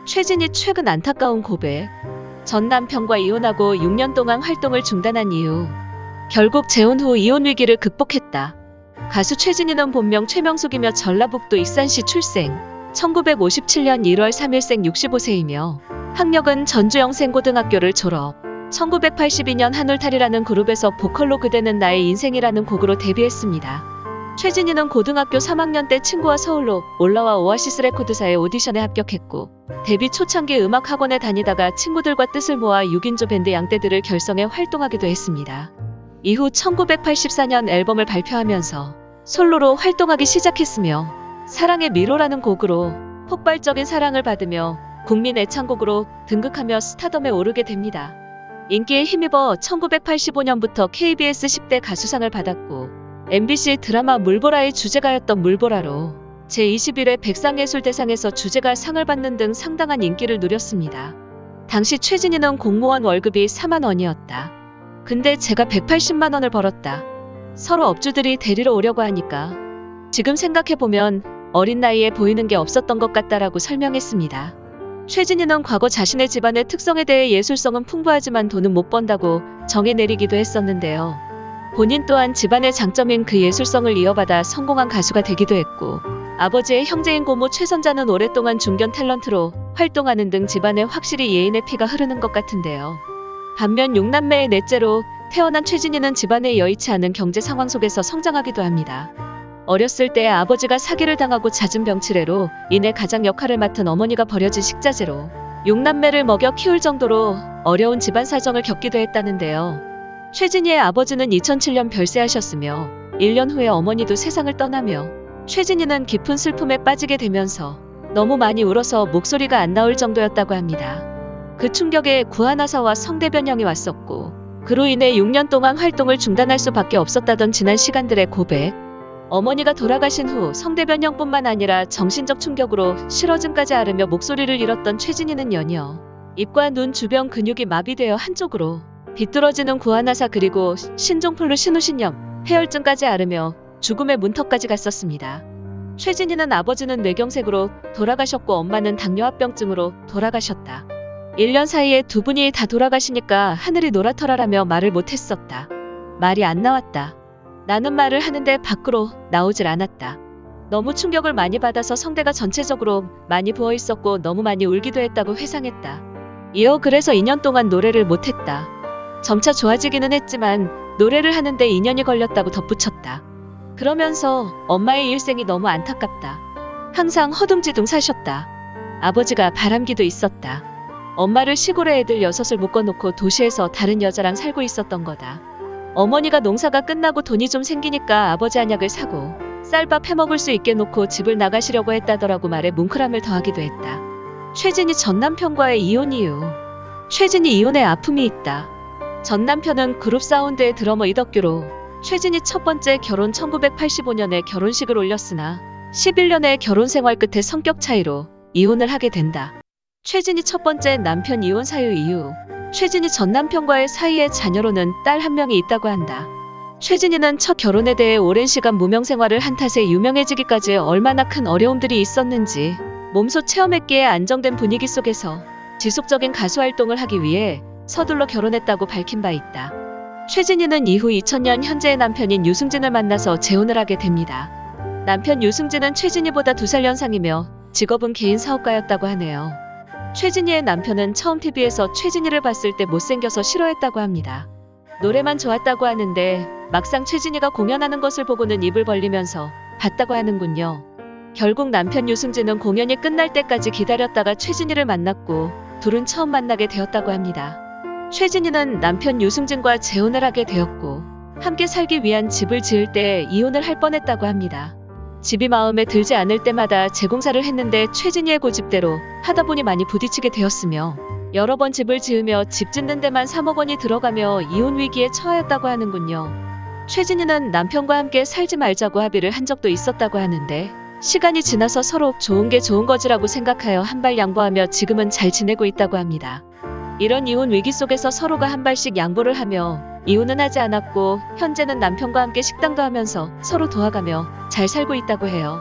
최진이 최근 안타까운 고백. 전 남편과 이혼하고 6년 동안 활동을 중단한 이유. 결국 재혼 후 이혼 위기를 극복했다. 가수 최진이는 본명 최명숙이며 전라북도 익산시 출생. 1957년 1월 3일생 65세이며 학력은 전주영생고등학교를 졸업. 1982년 한울탈이라는 그룹에서 보컬로 그대는 나의 인생이라는 곡으로 데뷔했습니다. 최진이는 고등학교 3학년 때 친구와 서울로 올라와 오아시스 레코드사의 오디션에 합격했고 데뷔 초창기 음악학원에 다니다가 친구들과 뜻을 모아 6인조 밴드 양떼들을 결성해 활동하기도 했습니다. 이후 1984년 앨범을 발표하면서 솔로로 활동하기 시작했으며 사랑의 미로라는 곡으로 폭발적인 사랑을 받으며 국민 애창곡으로 등극하며 스타덤에 오르게 됩니다. 인기에 힘입어 1985년부터 KBS 10대 가수상을 받았고 MBC 드라마 물보라의 주제가였던 물보라로 제21회 백상예술대상에서 주제가 상을 받는 등 상당한 인기를 누렸습니다. 당시 최진이는 공무원 월급이 4만 원이었다. 근데 제가 180만 원을 벌었다. 서로 업주들이 데리러 오려고 하니까 지금 생각해보면 어린 나이에 보이는 게 없었던 것 같다라고 설명했습니다. 최진이는 과거 자신의 집안의 특성에 대해 예술성은 풍부하지만 돈은 못 번다고 정의 내리기도 했었는데요. 본인 또한 집안의 장점인 그 예술성을 이어받아 성공한 가수가 되기도 했고 아버지의 형제인 고모 최선자는 오랫동안 중견 탤런트로 활동하는 등 집안에 확실히 예인의 피가 흐르는 것 같은데요. 반면 6남매의 넷째로 태어난 최진이는 집안에 여의치 않은 경제 상황 속에서 성장하기도 합니다. 어렸을 때 아버지가 사기를 당하고 잦은 병치레로 인해 가장 역할을 맡은 어머니가 버려진 식자재로 6남매를 먹여 키울 정도로 어려운 집안 사정을 겪기도 했다는데요. 최진이의 아버지는 2007년 별세하셨으며 1년 후에 어머니도 세상을 떠나며 최진이는 깊은 슬픔에 빠지게 되면서 너무 많이 울어서 목소리가 안 나올 정도였다고 합니다. 그 충격에 구하나사와 성대변형이 왔었고 그로 인해 6년 동안 활동을 중단할 수밖에 없었다던 지난 시간들의 고백. 어머니가 돌아가신 후 성대변형뿐만 아니라 정신적 충격으로 실어증까지 앓으며 목소리를 잃었던 최진이는 연이어 입과 눈 주변 근육이 마비되어 한쪽으로 비뚤어지는 구하나사 그리고 신종플루 신우신염, 폐혈증까지 앓으며 죽음의 문턱까지 갔었습니다. 최진이는 아버지는 뇌경색으로 돌아가셨고 엄마는 당뇨합병증으로 돌아가셨다. 1년 사이에 두 분이 다 돌아가시니까 하늘이 노랗더라라며 말을 못했었다. 말이 안 나왔다. 나는 말을 하는데 밖으로 나오질 않았다. 너무 충격을 많이 받아서 성대가 전체적으로 많이 부어있었고 너무 많이 울기도 했다고 회상했다. 이어 그래서 2년 동안 노래를 못했다. 점차 좋아지기는 했지만 노래를 하는데 2년이 걸렸다고 덧붙였다. 그러면서 엄마의 일생이 너무 안타깝다. 항상 허둥지둥 사셨다. 아버지가 바람기도 있었다. 엄마를 시골에 애들 6을 묶어놓고 도시에서 다른 여자랑 살고 있었던 거다. 어머니가 농사가 끝나고 돈이 좀 생기니까 아버지 한약을 사고 쌀밥 해먹을 수 있게 놓고 집을 나가시려고 했다더라고 말에 뭉클함을 더하기도 했다. 최진이 전 남편과의 이혼 이유. 최진이 이혼에 아픔이 있다. 전 남편은 그룹 사운드의 드러머 이덕규로 최진이 첫 번째 결혼 1985년에 결혼식을 올렸으나 11년의 결혼 생활 끝에 성격 차이로 이혼을 하게 된다. 최진이 첫 번째 남편 이혼 사유 이유. 최진이 전 남편과의 사이에 자녀로는 딸 한 명이 있다고 한다. 최진이는 첫 결혼에 대해 오랜 시간 무명 생활을 한 탓에 유명해지기까지 얼마나 큰 어려움들이 있었는지 몸소 체험했기에 안정된 분위기 속에서 지속적인 가수 활동을 하기 위해 서둘러 결혼했다고 밝힌 바 있다. 최진이는 이후 2000년 현재의 남편인 유승진을 만나서 재혼을 하게 됩니다. 남편 유승진은 최진이보다 2살 연상이며 직업은 개인 사업가였다고 하네요. 최진이의 남편은 처음 TV에서 최진이를 봤을 때 못생겨서 싫어했다고 합니다. 노래만 좋았다고 하는데 막상 최진이가 공연하는 것을 보고는 입을 벌리면서 봤다고 하는군요. 결국 남편 유승진은 공연이 끝날 때까지 기다렸다가 최진이를 만났고 둘은 처음 만나게 되었다고 합니다. 최진이는 남편 유승진과 재혼을 하게 되었고 함께 살기 위한 집을 지을 때 이혼을 할 뻔했다고 합니다. 집이 마음에 들지 않을 때마다 재공사를 했는데 최진이의 고집대로 하다 보니 많이 부딪히게 되었으며 여러 번 집을 지으며 집 짓는 데만 3억 원이 들어가며 이혼 위기에 처하였다고 하는군요. 최진이는 남편과 함께 살지 말자고 합의를 한 적도 있었다고 하는데 시간이 지나서 서로 좋은 게 좋은 거지라고 생각하여 한 발 양보하며 지금은 잘 지내고 있다고 합니다. 이런 이혼 위기 속에서 서로가 한 발씩 양보를 하며 이혼은 하지 않았고 현재는 남편과 함께 식당도 하면서 서로 도와가며 잘 살고 있다고 해요.